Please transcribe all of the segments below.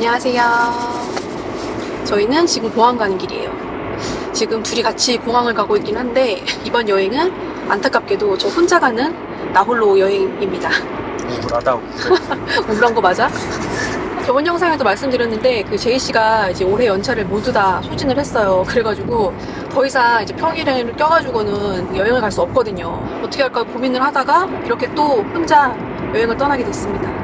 안녕하세요. 저희는 지금 공항 가는 길이에요. 지금 둘이 같이 공항을 가고 있긴 한데 이번 여행은 안타깝게도 저 혼자 가는 나홀로 여행입니다. 우울하다고. 우울한 거 맞아? 저번 영상에도 말씀드렸는데 그 제이씨가 이제 올해 연차를 모두 다 소진을 했어요. 그래가지고 더 이상 이제 평일에 껴가지고는 여행을 갈 수 없거든요. 어떻게 할까 고민을 하다가 이렇게 또 혼자 여행을 떠나게 됐습니다.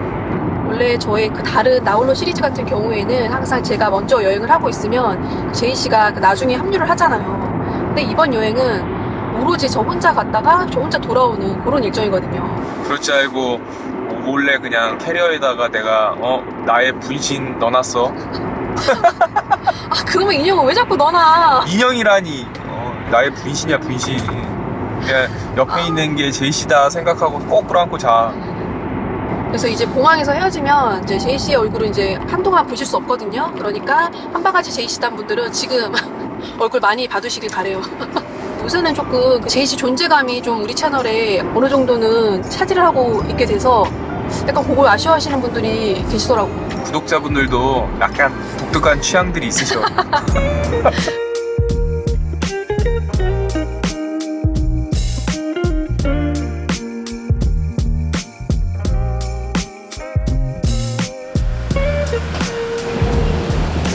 원래 저의 그 다른 나홀로 시리즈 같은 경우에는 항상 제가 먼저 여행을 하고 있으면 제이씨가 나중에 합류를 하잖아요. 근데 이번 여행은 오로지 저 혼자 갔다가 저 혼자 돌아오는 그런 일정이거든요. 그럴 줄 알고 몰래 그냥 캐리어에다가 내가 나의 분신 넣어놨어. 아 그러면 인형을 왜 자꾸 넣어놔? 인형이라니. 나의 분신이야 분신. 그냥 옆에 있는 게 제이씨다 생각하고 꼭 끌어안고 자. 그래서 이제 공항에서 헤어지면 이제 제이씨의 얼굴은 이제 한동안 보실 수 없거든요. 그러니까 한바가지 제이씨단 분들은 지금 얼굴 많이 봐두시길 바래요. 요새는 조금 그 제이씨 존재감이 좀 우리 채널에 어느 정도는 차지를 하고 있게 돼서 약간 그걸 아쉬워하시는 분들이 계시더라고요. 구독자분들도 약간 독특한 취향들이 있으셔.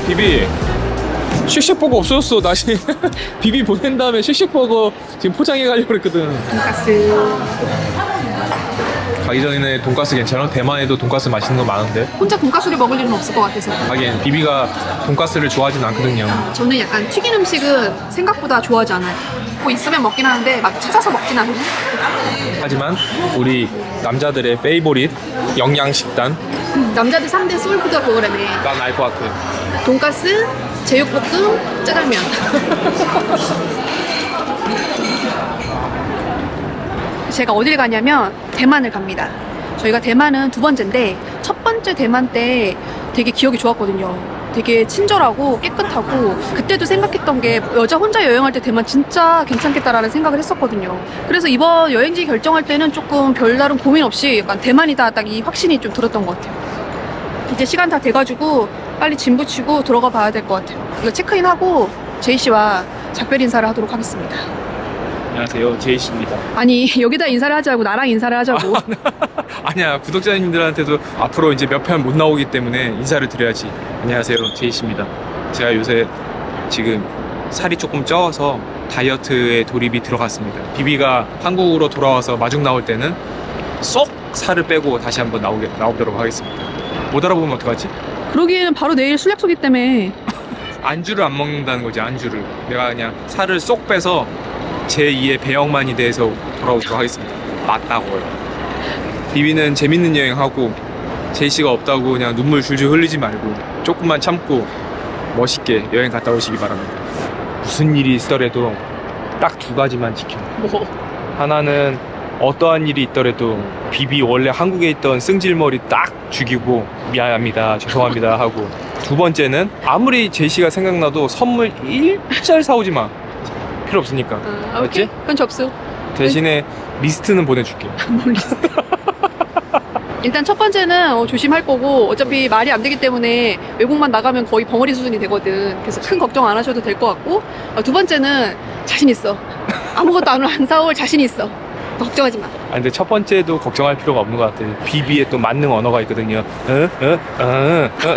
비비 쉑쉑버거 없어졌어. 다시 비비 보낸 다음에 쉑쉑버거 지금 포장해 가려고 그랬거든. 돈가스. 가기 전에 돈가스 괜찮아? 대만에도 돈가스 맛있는 거 많은데. 혼자 돈가스를 먹을 일은 없을 것 같아서. 하긴 비비가 돈가스를 좋아하진 않거든요. 저는 약간 튀긴 음식은 생각보다 좋아하지 않아요. 뭐 있으면 먹긴 하는데 막 찾아서 먹진 않아요. 하지만 우리 남자들의 페이보릿 영양식단 남자들 3대 소울푸드 프로그램에 난 알 것 같아. 돈가스, 제육볶음, 짜장면. 제가 어딜 가냐면 대만을 갑니다. 저희가 대만은 두 번째인데 첫 번째 대만 때 되게 기억이 좋았거든요. 되게 친절하고 깨끗하고 그때도 생각했던 게 여자 혼자 여행할 때 대만 진짜 괜찮겠다라는 생각을 했었거든요. 그래서 이번 여행지 결정할 때는 조금 별다른 고민 없이 약간 대만이다 딱 이 확신이 좀 들었던 것 같아요. 이제 시간 다 돼가지고 빨리 짐 붙이고 들어가 봐야 될 것 같아요. 이거 체크인하고 제이씨와 작별 인사를 하도록 하겠습니다. 안녕하세요, 제이씨입니다. 아니 여기다 인사를 하지 말고 나랑 인사를 하자고. 아니야, 구독자님들한테도 앞으로 이제 몇 편 못 나오기 때문에 인사를 드려야지. 안녕하세요, 제이씨입니다. 제가 요새 지금 살이 조금 쪄서 다이어트에 돌입이 들어갔습니다. 비비가 한국으로 돌아와서 마중 나올 때는 쏙 살을 빼고 다시 한번 나오도록 하겠습니다. 못 알아보면 어떡하지? 그러기에는 바로 내일 술 약속이기 때문에. 안주를 안 먹는다는 거지. 안주를 내가 그냥 살을 쏙 빼서 제2의 배영만이 돼서 돌아오도록 하겠습니다. 맞다고요. 비비는 재밌는 여행하고 제이씨가 없다고 그냥 눈물 줄줄 흘리지 말고 조금만 참고 멋있게 여행 갔다 오시기 바랍니다. 무슨 일이 있더라도 딱 두 가지만 지켜. 뭐. 하나는 어떠한 일이 있더라도 비비 원래 한국에 있던 승질머리 딱 죽이고 미안합니다, 죄송합니다 하고, 두 번째는 아무리 제이씨가 생각나도 선물 일절 사오지 마. 필요 없으니까. 오케이. 알았지? 그건 접수. 대신에 리스트는 보내줄게. 뭘 리스트. 일단 첫 번째는 조심할 거고 어차피 말이 안 되기 때문에 외국만 나가면 거의 벙어리 수준이 되거든. 그래서 큰 걱정 안 하셔도 될 것 같고, 두 번째는 자신 있어. 아무것도 안 사올 자신 있어. 걱정하지 마. 근데 첫 번째도 걱정할 필요가 없는 것 같아요. 비비의 또 만능 언어가 있거든요.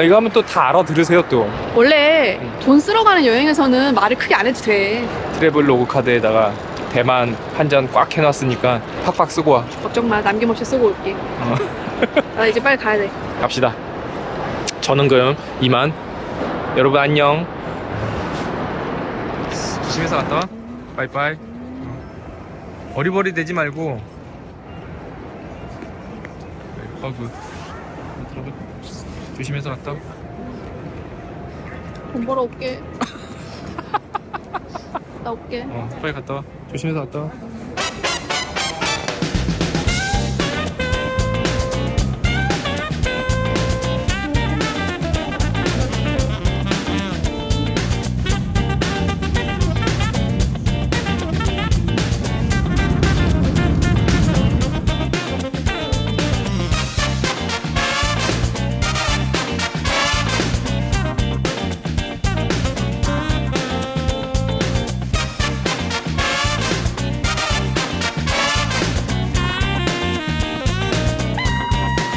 이거 하면 또 다 알아들으세요 또. 원래 돈 쓰러 가는 여행에서는 말을 크게 안 해도 돼. 트래블로그 카드에다가 대만 한 잔 꽉 해놨으니까 팍팍 쓰고 와. 걱정 마. 남김없이 쓰고 올게. 나 이제 빨리 가야 돼. 갑시다. 저는 그럼 이만. 여러분 안녕. 조심해서 갔다 와. 빠이빠이. 어리버리 되지 말고. 굿. 조심해서 갔다 와. 돈 벌어 올게. 나 올게. 빨리 갔다 와. 조심해서 갔다 와.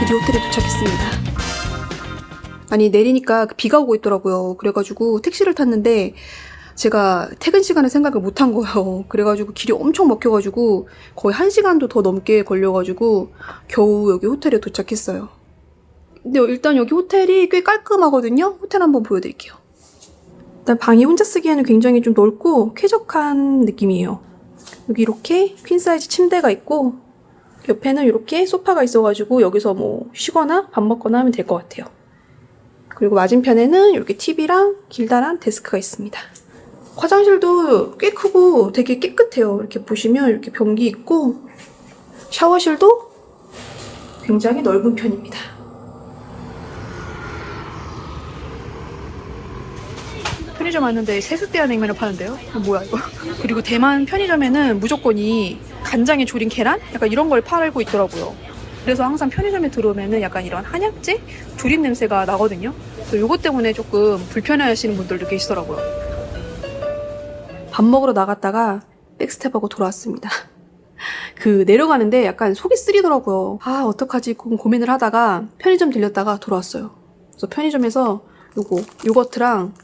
드디어 호텔에 도착했습니다. 아니 내리니까 비가 오고 있더라고요. 그래가지고 택시를 탔는데 제가 퇴근 시간을 생각을 못한 거예요. 그래가지고 길이 엄청 막혀가지고 거의 1시간도 더 넘게 걸려가지고 겨우 여기 호텔에 도착했어요. 근데 일단 여기 호텔이 꽤 깔끔하거든요. 호텔 한번 보여드릴게요. 일단 방이 혼자 쓰기에는 굉장히 좀 넓고 쾌적한 느낌이에요. 여기 이렇게 퀸사이즈 침대가 있고 옆에는 이렇게 소파가 있어가지고 여기서 뭐 쉬거나 밥 먹거나 하면 될 것 같아요. 그리고 맞은편에는 이렇게 TV랑 길다란 데스크가 있습니다. 화장실도 꽤 크고 되게 깨끗해요. 이렇게 보시면 이렇게 변기 있고 샤워실도 굉장히 넓은 편입니다. 편의점 왔는데 세숫대야 냉면을 파는데요? 뭐야 이거? 그리고 대만 편의점에는 무조건 이 간장에 졸인 계란? 약간 이런 걸 팔고 있더라고요. 그래서 항상 편의점에 들어오면은 약간 이런 한약재? 조림 냄새가 나거든요. 그래서 이것 때문에 조금 불편해하시는 분들도 계시더라고요. 밥 먹으러 나갔다가 백스텝하고 돌아왔습니다. 그 내려가는데 약간 속이 쓰리더라고요. 아 어떡하지 고민을 하다가 편의점 들렸다가 돌아왔어요. 그래서 편의점에서 요거트랑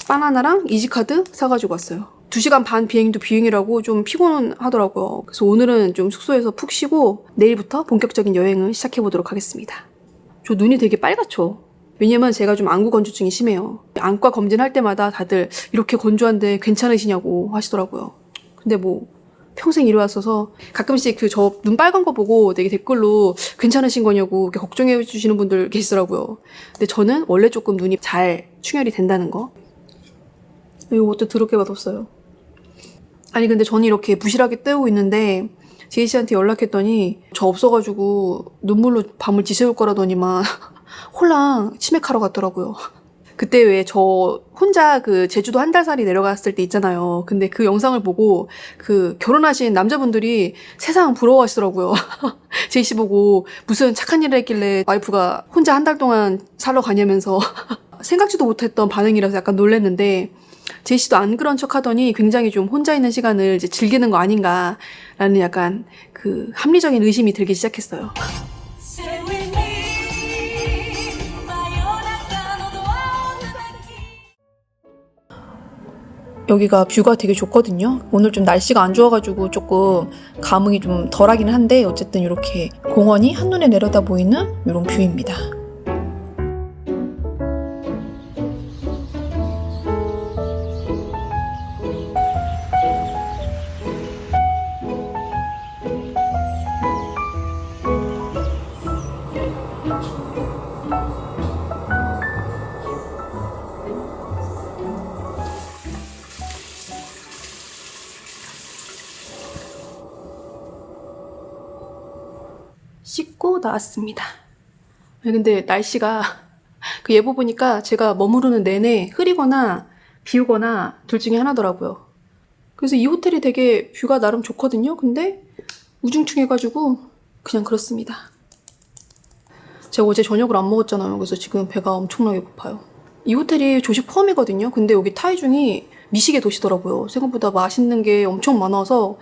바나나랑 이지카드 사가지고 왔어요. 2시간 반 비행도 비행이라고 좀 피곤하더라고요. 그래서 오늘은 좀 숙소에서 푹 쉬고 내일부터 본격적인 여행을 시작해보도록 하겠습니다. 저 눈이 되게 빨갛죠? 왜냐면 제가 좀 안구 건조증이 심해요. 안과 검진할 때마다 다들 이렇게 건조한데 괜찮으시냐고 하시더라고요. 근데 뭐 평생 이래왔어서 가끔씩 그 저 눈 빨간 거 보고 되게 댓글로 괜찮으신 거냐고 이렇게 걱정해 주시는 분들 계시더라고요. 근데 저는 원래 조금 눈이 잘 충혈이 된다는 거. 이것도 더럽게 맛없어요. 아니 근데 저는 이렇게 부실하게 때우고 있는데 제이 씨한테 연락했더니 저 없어가지고 눈물로 밤을 지새울 거라더니만 홀랑 치맥하러 갔더라고요. 그때 왜 저 혼자 그 제주도 한 달 살이 내려갔을 때 있잖아요. 근데 그 영상을 보고 그 결혼하신 남자분들이 세상 부러워하시더라고요. 제이 씨 보고 무슨 착한 일을 했길래 와이프가 혼자 한 달 동안 살러 가냐면서 생각지도 못했던 반응이라서 약간 놀랐는데 제이 씨도 안 그런 척 하더니 굉장히 좀 혼자 있는 시간을 이제 즐기는 거 아닌가라는 약간 그 합리적인 의심이 들기 시작했어요. 여기가 뷰가 되게 좋거든요. 오늘 좀 날씨가 안 좋아가지고 조금 감흥이 좀 덜하긴 한데 어쨌든 이렇게 공원이 한눈에 내려다 보이는 이런 뷰입니다. 씻고 나왔습니다. 근데 날씨가 그 예보 보니까 제가 머무르는 내내 흐리거나 비 오거나 둘 중에 하나더라고요. 그래서 이 호텔이 되게 뷰가 나름 좋거든요. 근데 우중충해가지고 그냥 그렇습니다. 제가 어제 저녁을 안 먹었잖아요. 그래서 지금 배가 엄청나게 고파요. 이 호텔이 조식 포함이거든요. 근데 여기 타이중이 미식의 도시더라고요. 생각보다 맛있는 게 엄청 많아서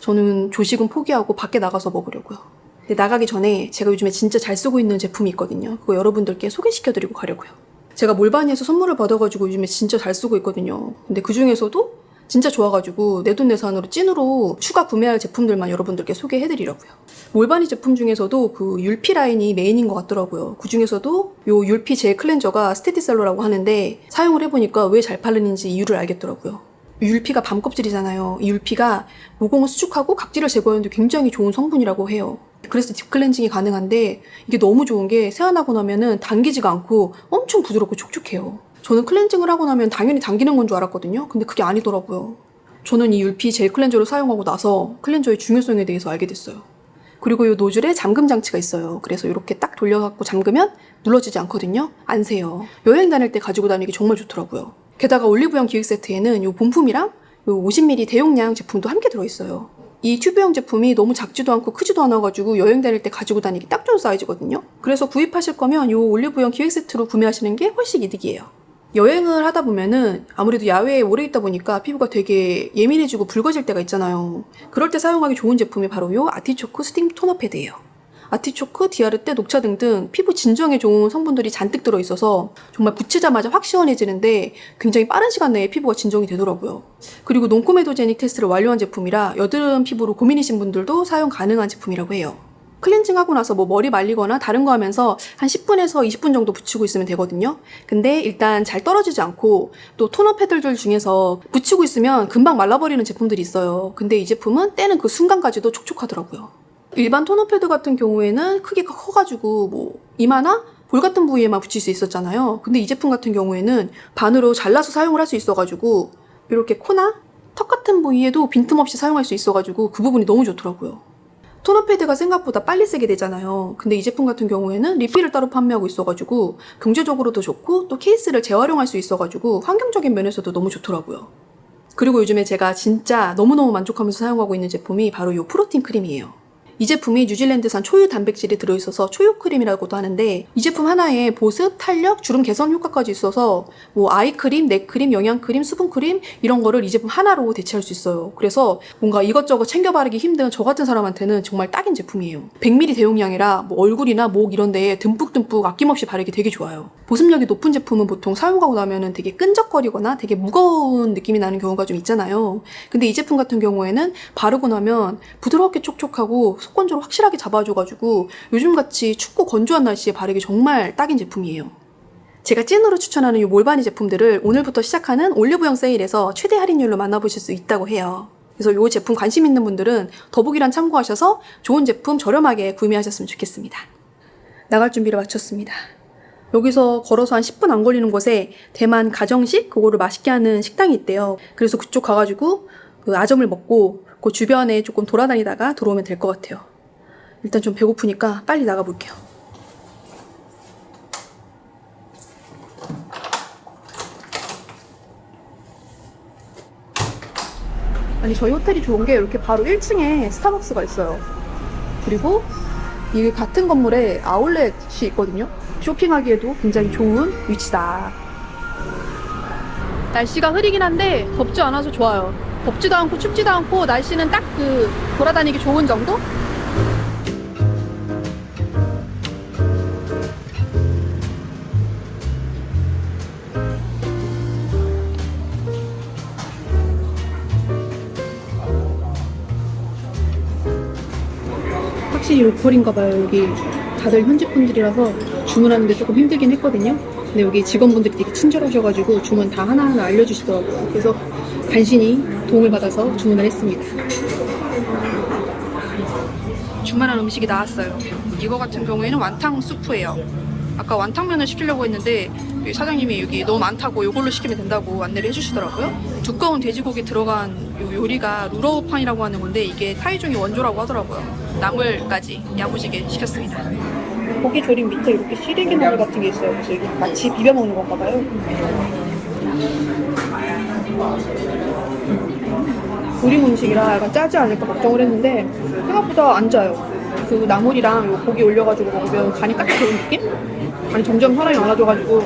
저는 조식은 포기하고 밖에 나가서 먹으려고요. 근데 나가기 전에 제가 요즘에 진짜 잘 쓰고 있는 제품이 있거든요. 그거 여러분들께 소개시켜드리고 가려고요. 제가 몰바니에서 선물을 받아가지고 요즘에 진짜 잘 쓰고 있거든요. 근데 그 중에서도 진짜 좋아가지고 내돈내산으로 찐으로 추가 구매할 제품들만 여러분들께 소개해드리려고요. 몰바니 제품 중에서도 그 율피 라인이 메인인 것 같더라고요. 그 중에서도 요 율피 젤 클렌저가 스테디셀러라고 하는데 사용을 해보니까 왜 잘 팔리는지 이유를 알겠더라고요. 율피가 밤껍질이잖아요. 이 율피가 모공을 수축하고 각질을 제거하는데 굉장히 좋은 성분이라고 해요. 그래서 딥클렌징이 가능한데 이게 너무 좋은 게 세안하고 나면은 당기지가 않고 엄청 부드럽고 촉촉해요. 저는 클렌징을 하고 나면 당연히 당기는 건 줄 알았거든요. 근데 그게 아니더라고요. 저는 이 율피 젤 클렌저를 사용하고 나서 클렌저의 중요성에 대해서 알게 됐어요. 그리고 이 노즐에 잠금 장치가 있어요. 그래서 이렇게 딱 돌려갖고 잠그면 눌러지지 않거든요. 안 새요. 여행 다닐 때 가지고 다니기 정말 좋더라고요. 게다가 올리브영 기획 세트에는 이 본품이랑 이 50ml 대용량 제품도 함께 들어있어요. 이 튜브형 제품이 너무 작지도 않고 크지도 않아가지고 여행 다닐 때 가지고 다니기 딱 좋은 사이즈거든요. 그래서 구입하실 거면 이 올리브영 기획 세트로 구매하시는 게 훨씬 이득이에요. 여행을 하다 보면은 아무래도 야외에 오래 있다 보니까 피부가 되게 예민해지고 붉어질 때가 있잖아요. 그럴 때 사용하기 좋은 제품이 바로 이 아티초크 스팀 토너 패드예요. 아티초크, 디아르테, 녹차 등등 피부 진정에 좋은 성분들이 잔뜩 들어있어서 정말 붙이자마자 확 시원해지는데 굉장히 빠른 시간 내에 피부가 진정이 되더라고요. 그리고 논코메도제닉 테스트를 완료한 제품이라 여드름 피부로 고민이신 분들도 사용 가능한 제품이라고 해요. 클렌징 하고 나서 뭐 머리 말리거나 다른 거 하면서 한 10분에서 20분 정도 붙이고 있으면 되거든요. 근데 일단 잘 떨어지지 않고 또 토너 패들들 중에서 붙이고 있으면 금방 말라버리는 제품들이 있어요. 근데 이 제품은 떼는 그 순간까지도 촉촉하더라고요. 일반 토너 패드 같은 경우에는 크기가 커가지고 뭐 이마나 볼 같은 부위에만 붙일 수 있었잖아요. 근데 이 제품 같은 경우에는 반으로 잘라서 사용을 할 수 있어가지고 이렇게 코나 턱 같은 부위에도 빈틈없이 사용할 수 있어가지고 그 부분이 너무 좋더라고요. 토너 패드가 생각보다 빨리 쓰게 되잖아요. 근데 이 제품 같은 경우에는 리필을 따로 판매하고 있어가지고 경제적으로도 좋고 또 케이스를 재활용할 수 있어가지고 환경적인 면에서도 너무 좋더라고요. 그리고 요즘에 제가 진짜 너무너무 만족하면서 사용하고 있는 제품이 바로 이 프로틴 크림이에요. 이 제품이 뉴질랜드산 초유 단백질이 들어있어서 초유 크림이라고도 하는데 이 제품 하나에 보습, 탄력, 주름 개선 효과까지 있어서 뭐 아이크림, 넥크림, 영양크림, 수분크림 이런 거를 이 제품 하나로 대체할 수 있어요. 그래서 뭔가 이것저것 챙겨 바르기 힘든 저 같은 사람한테는 정말 딱인 제품이에요. 100ml 대용량이라 뭐 얼굴이나 목 이런 데에 듬뿍듬뿍 아낌없이 바르기 되게 좋아요. 보습력이 높은 제품은 보통 사용하고 나면은 되게 끈적거리거나 되게 무거운 느낌이 나는 경우가 좀 있잖아요. 근데 이 제품 같은 경우에는 바르고 나면 부드럽게 촉촉하고 속건조를 확실하게 잡아줘가지고 요즘같이 춥고 건조한 날씨에 바르기 정말 딱인 제품이에요. 제가 찐으로 추천하는 이 몰바니 제품들을 오늘부터 시작하는 올리브영 세일에서 최대 할인율로 만나보실 수 있다고 해요. 그래서 이 제품 관심 있는 분들은 더보기란 참고하셔서 좋은 제품 저렴하게 구매하셨으면 좋겠습니다. 나갈 준비를 마쳤습니다. 여기서 걸어서 한 10분 안 걸리는 곳에 대만 가정식 그거를 맛있게 하는 식당이 있대요. 그래서 그쪽 가가지고 그 아점을 먹고 그 주변에 조금 돌아다니다가 들어오면 될 것 같아요. 일단 좀 배고프니까 빨리 나가볼게요. 아니 저희 호텔이 좋은 게 이렇게 바로 1층에 스타벅스가 있어요. 그리고 이 같은 건물에 아울렛이 있거든요. 쇼핑하기에도 굉장히 좋은 위치다. 날씨가 흐리긴 한데 덥지 않아서 좋아요. 덥지도 않고 춥지도 않고 날씨는 딱 그 돌아다니기 좋은 정도? 확실히 로컬인가봐요. 여기 다들 현지 분들이라서 주문하는데 조금 힘들긴 했거든요. 근데 여기 직원분들이 되게 친절하셔가지고 주문 다 하나하나 알려주시더라고요. 그래서 간신히 도움을 받아서 주문을 했습니다. 주문한 음식이 나왔어요. 이거 같은 경우에는 완탕 수프예요. 아까 완탕면을 시키려고 했는데 여기 사장님이 여기 너무 많다고 이걸로 시키면 된다고 안내를 해주시더라고요. 두꺼운 돼지고기 들어간 요 요리가 루러우판이라고 하는 건데 이게 타이중의 원조라고 하더라고요. 나물까지 야무지게 시켰습니다. 고기 조림 밑에 이렇게 시래기 나물 같은 게 있어요. 그래서 이게 마치 비벼 먹는 건가 봐요. 조림 음식이라 약간 짜지 않을까 걱정을 했는데 생각보다 안 짜요. 그 나물이랑 요 고기 올려가지고 먹으면 간이 딱 좋은 느낌? 간이 점점 혈압이 많아져가지고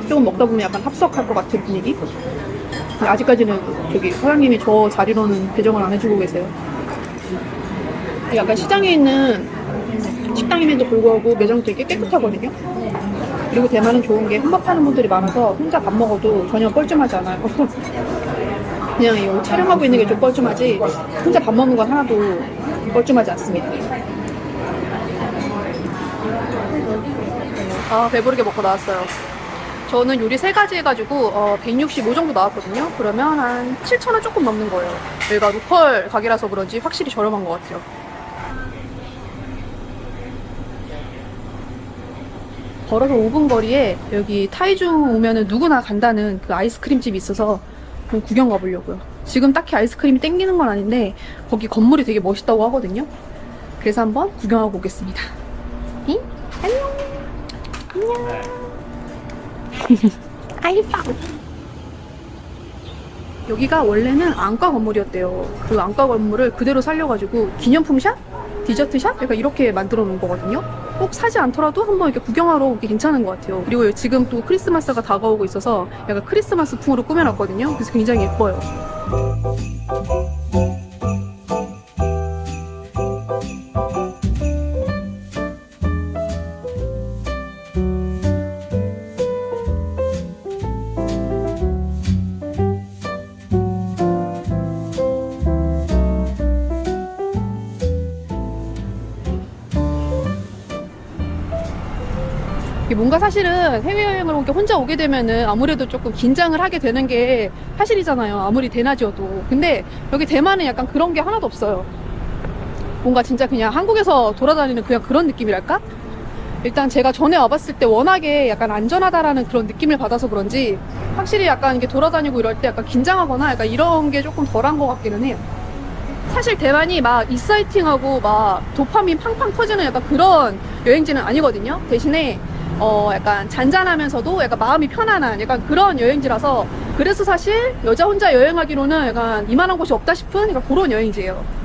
조금 먹다 보면 약간 합석할 것 같은 분위기? 근데 아직까지는 저기 사장님이 저 자리로는 배정을 안 해주고 계세요. 약간 시장에 있는 식당임에도 불구하고 매장 되게 깨끗하거든요. 그리고 대만은 좋은 게 혼밥하는 분들이 많아서 혼자 밥 먹어도 전혀 뻘쭘하지 않아요. 그냥 이 촬영하고 있는 게 좀 뻘쭘하지 혼자 밥 먹는 건 하나도 뻘쭘하지 않습니다. 아 배부르게 먹고 나왔어요. 저는 요리 3가지 해가지고 165 정도 나왔거든요. 그러면 한 7,000원 조금 넘는 거예요. 여기가 로컬 가게라서 그런지 확실히 저렴한 것 같아요. 걸어서 5분 거리에 여기 타이중 오면은 누구나 간다는 그 아이스크림 집이 있어서 그럼 구경 가보려고요. 지금 딱히 아이스크림이 땡기는 건 아닌데 거기 건물이 되게 멋있다고 하거든요. 그래서 한번 구경하고 오겠습니다. 응? 안녕. 안녕. 아이빵. 여기가 원래는 안과 건물이었대요. 그 안과 건물을 그대로 살려가지고 기념품샵? 디저트샵? 약간 이렇게 만들어 놓은 거거든요. 꼭 사지 않더라도 한번 이렇게 구경하러 오기 괜찮은 것 같아요. 그리고 지금 또 크리스마스가 다가오고 있어서 약간 크리스마스 풍으로 꾸며놨거든요. 그래서 굉장히 예뻐요. 이게 뭔가 사실은 해외여행을 이렇게 혼자 오게 되면은 아무래도 조금 긴장을 하게 되는 게 사실이잖아요. 아무리 대낮이어도. 근데 여기 대만은 약간 그런 게 하나도 없어요. 뭔가 진짜 그냥 한국에서 돌아다니는 그냥 그런 느낌이랄까? 일단 제가 전에 와봤을 때 워낙에 약간 안전하다라는 그런 느낌을 받아서 그런지 확실히 약간 이게 돌아다니고 이럴 때 약간 긴장하거나 약간 이런 게 조금 덜한 것 같기는 해요. 사실 대만이 막 익사이팅하고 막 도파민 팡팡 터지는 약간 그런 여행지는 아니거든요. 대신에 약간 잔잔하면서도 약간 마음이 편안한 약간 그런 여행지라서 그래서 사실 여자 혼자 여행하기로는 약간 이만한 곳이 없다 싶은 약간 그런 여행지예요.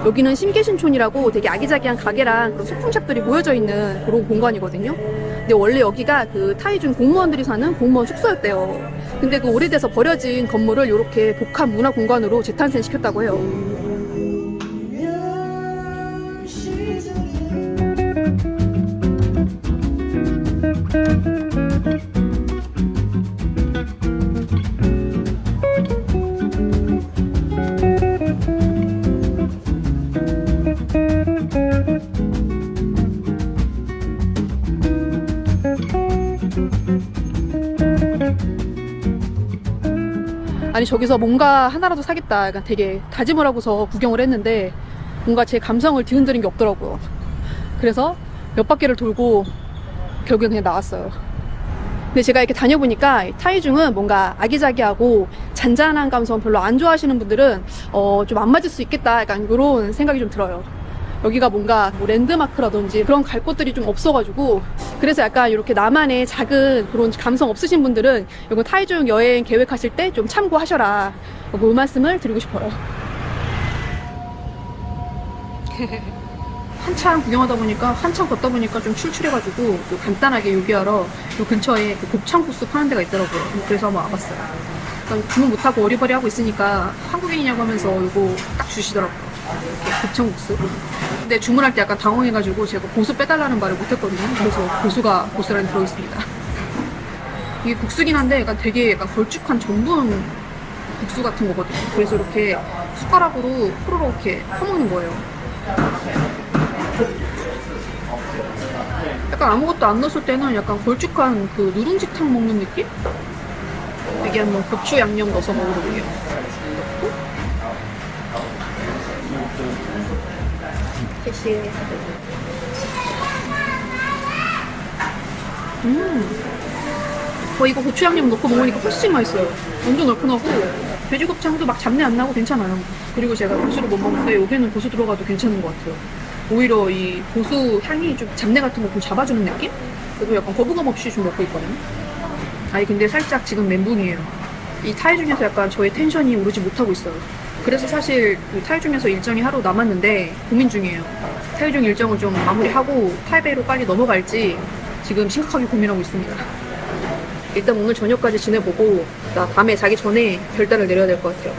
여기는 심계신촌이라고 되게 아기자기한 가게랑 그런 소품샵들이 모여져 있는 그런 공간이거든요. 근데 원래 여기가 그 타이중 공무원들이 사는 공무원 숙소였대요. 근데 그 오래돼서 버려진 건물을 이렇게 복합 문화 공간으로 재탄생시켰다고 해요. 아니 저기서 뭔가 하나라도 사겠다 약간 되게 다짐을 하고서 구경을 했는데 뭔가 제 감성을 뒤흔드는 게 없더라고요. 그래서 몇 바퀴를 돌고 결국엔 그냥 나왔어요. 근데 제가 이렇게 다녀보니까 타이중은 뭔가 아기자기하고 잔잔한 감성 별로 안 좋아하시는 분들은 좀 안 맞을 수 있겠다 약간 이런 생각이 좀 들어요. 여기가 뭔가 뭐 랜드마크라든지 그런 갈 곳들이 좀 없어가지고 그래서 약간 이렇게 나만의 작은 그런 감성 없으신 분들은 이거 타이중 여행 계획하실 때 좀 참고하셔라 그 말씀을 드리고 싶어요. 한참 구경하다 보니까 한참 걷다 보니까 좀 출출해가지고 또 간단하게 요기하러 요 근처에 그 곱창 국수 파는 데가 있더라고요. 그래서 한번 와봤어요. 주문 못하고 어리버리 하고 있으니까 한국인이냐고 하면서 이거 딱 주시더라고요. 이렇게 곱창 국수. 근데 주문할 때 약간 당황해가지고 제가 고수 빼달라는 말을 못했거든요. 그래서 고수가 고스란히 들어있습니다. 이게 국수긴 한데 약간 되게 약간 걸쭉한 전분 국수 같은 거거든요. 그래서 이렇게 숟가락으로 호로록 이렇게 퍼먹는 거예요. 약간 아무것도 안 넣었을 때는 약간 걸쭉한 그 누룽지탕 먹는 느낌? 여기 한번 고추 양념 넣어서 먹어볼게요. 대시에 이거 고추 양념 넣고 먹으니까 훨씬 맛있어요. 완전 얼큰하고 돼지곱창도 막 잡내 안 나고 괜찮아요. 그리고 제가 고수를 못 먹는데 여기는 고수 들어가도 괜찮은 것 같아요. 오히려 이 고수 향이 좀 잡내 같은 거 좀 잡아주는 느낌? 그래서 약간 거부감 없이 좀 먹고 있거든요. 아니 근데 살짝 지금 멘붕이에요. 이 타이중에서 약간 저의 텐션이 오르지 못하고 있어요. 그래서 사실 그 타이중에서 일정이 하루 남았는데 고민 중이에요. 타이중 일정을 좀 마무리하고 타이베이로 빨리 넘어갈지 지금 심각하게 고민하고 있습니다. 일단 오늘 저녁까지 지내보고 나 밤에 자기 전에 결단을 내려야 될 것 같아요.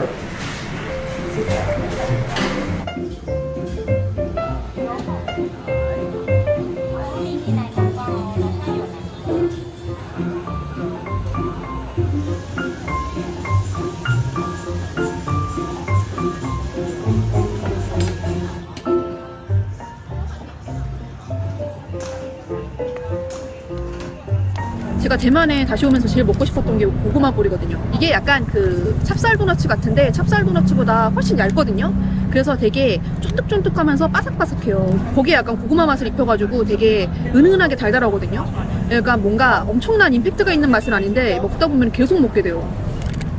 제가 대만에 다시 오면서 제일 먹고 싶었던 게 고구마 볼이거든요. 이게 약간 그 찹쌀 도너츠 같은데 찹쌀 도너츠보다 훨씬 얇거든요. 그래서 되게 쫀득쫀득하면서 바삭바삭해요. 거기에 약간 고구마 맛을 입혀가지고 되게 은은하게 달달하거든요. 약간 뭔가 엄청난 임팩트가 있는 맛은 아닌데 먹다 보면 계속 먹게 돼요.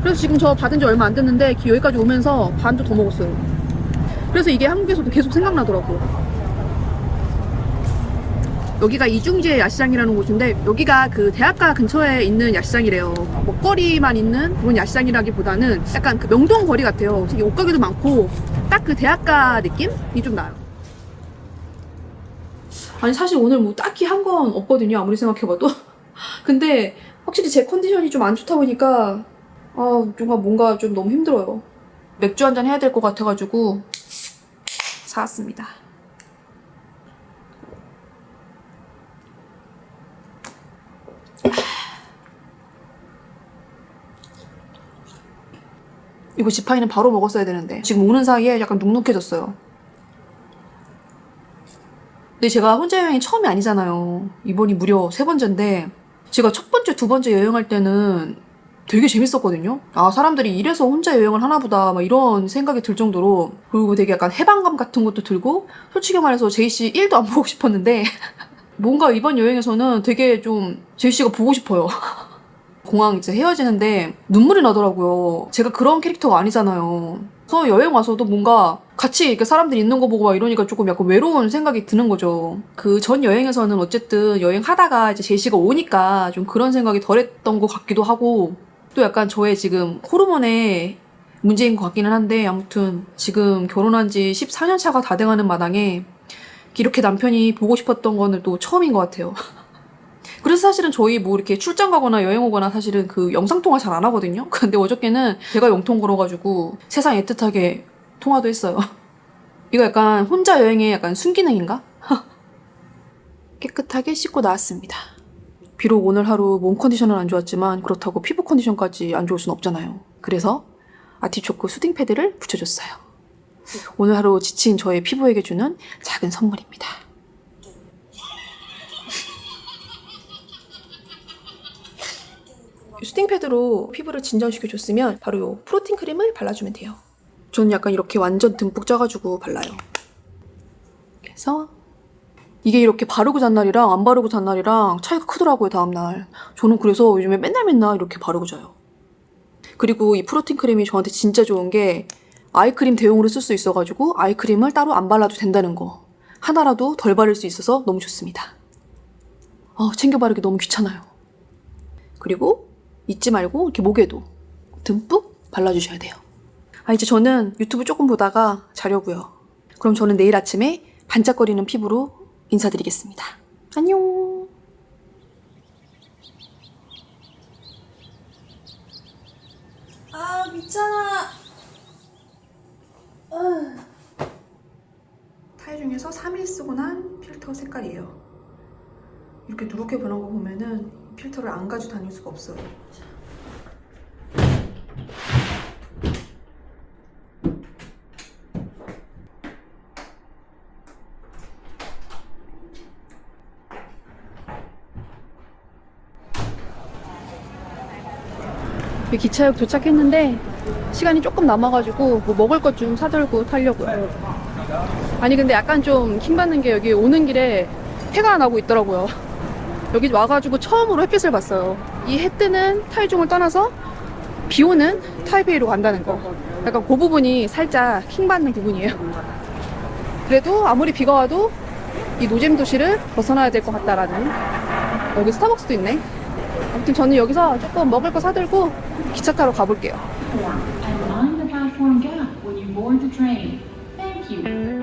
그래서 지금 저 받은 지 얼마 안 됐는데 여기까지 오면서 반도 더 먹었어요. 그래서 이게 한국에서도 계속 생각나더라고요. 여기가 이중지의 야시장이라는 곳인데 여기가 그 대학가 근처에 있는 야시장이래요. 먹거리만 있는 그런 야시장이라기보다는 약간 그 명동 거리 같아요. 되게 옷가게도 많고 딱 그 대학가 느낌이 좀 나요. 아니 사실 오늘 뭐 딱히 한 건 없거든요. 아무리 생각해봐도. 근데 확실히 제 컨디션이 좀 안 좋다 보니까 뭔가 좀 너무 힘들어요. 맥주 한잔 해야 될 것 같아가지고 사왔습니다. 이거 지파이는 바로 먹었어야 되는데 지금 오는 사이에 약간 눅눅해졌어요. 근데 제가 혼자 여행이 처음이 아니잖아요. 이번이 무려 3번째인데 제가 첫 번째, 두 번째 여행할 때는 되게 재밌었거든요. 아, 사람들이 이래서 혼자 여행을 하나보다 막 이런 생각이 들 정도로, 그리고 되게 약간 해방감 같은 것도 들고, 솔직히 말해서 제이씨 1도 안 보고 싶었는데 뭔가 이번 여행에서는 되게 좀 제이씨가 보고 싶어요. 공항 이제 헤어지는데 눈물이 나더라고요. 제가 그런 캐릭터가 아니잖아요. 그래서 여행 와서도 뭔가 같이 이렇게 사람들이 있는 거 보고 막 이러니까 조금 약간 외로운 생각이 드는 거죠. 그 전 여행에서는 어쨌든 여행하다가 이제 제이씨가 오니까 좀 그런 생각이 덜했던 것 같기도 하고, 또 약간 저의 지금 호르몬에 문제인 것 같기는 한데, 아무튼 지금 결혼한 지 14년 차가 다 돼가는 마당에 이렇게 남편이 보고 싶었던 거는 또 처음인 것 같아요. 그래서 사실은 저희 뭐 이렇게 출장 가거나 여행 오거나 사실은 그 영상통화 잘 안 하거든요. 근데 어저께는 제가 영통 걸어가지고 세상 애틋하게 통화도 했어요. 이거 약간 혼자 여행의 약간 순기능인가? 깨끗하게 씻고 나왔습니다. 비록 오늘 하루 몸 컨디션은 안 좋았지만 그렇다고 피부 컨디션까지 안 좋을 순 없잖아요. 그래서 아티초크 수딩 패드를 붙여줬어요. 오늘 하루 지친 저의 피부에게 주는 작은 선물입니다. 수딩 패드로 피부를 진정시켜줬으면 바로 요 프로틴 크림을 발라주면 돼요. 저는 약간 이렇게 완전 듬뿍 짜가지고 발라요. 그래서 이게 이렇게 바르고 잔 날이랑 안 바르고 잔 날이랑 차이가 크더라고요, 다음날. 저는 그래서 요즘에 맨날 이렇게 바르고 자요. 그리고 이 프로틴 크림이 저한테 진짜 좋은 게 아이크림 대용으로 쓸 수 있어가지고 아이크림을 따로 안 발라도 된다는 거. 하나라도 덜 바를 수 있어서 너무 좋습니다. 챙겨 바르기 너무 귀찮아요. 그리고 잊지 말고 이렇게 목에도 듬뿍 발라주셔야 돼요. 이제 저는 유튜브 조금 보다가 자려고요. 그럼 저는 내일 아침에 반짝거리는 피부로 인사드리겠습니다. 안녕. 미쳤나. 타이 중에서 3일 쓰고 난 필터 색깔이에요. 이렇게 누렇게 변한 거 보면은 필터를 안 가지고 다닐 수가 없어요. 기차역 도착했는데 시간이 조금 남아가지고 뭐 먹을 것 좀 사들고 타려고요. 아니 근데 약간 좀 킹받는 게 여기 오는 길에 해가 나고 있더라고요. 여기 와가지고 처음으로 햇빛을 봤어요. 이 해 뜨는 타이중을 떠나서 비 오는 타이베이로 간다는 거. 약간 그 부분이 살짝 킹받는 부분이에요. 그래도 아무리 비가 와도 이 노잼 도시를 벗어나야 될 것 같다라는. 여기 스타벅스도 있네. 아무튼 저는 여기서 조금 먹을 거 사들고 기차 타러 가볼게요. And mind the platform gap when you board the train. Thank you.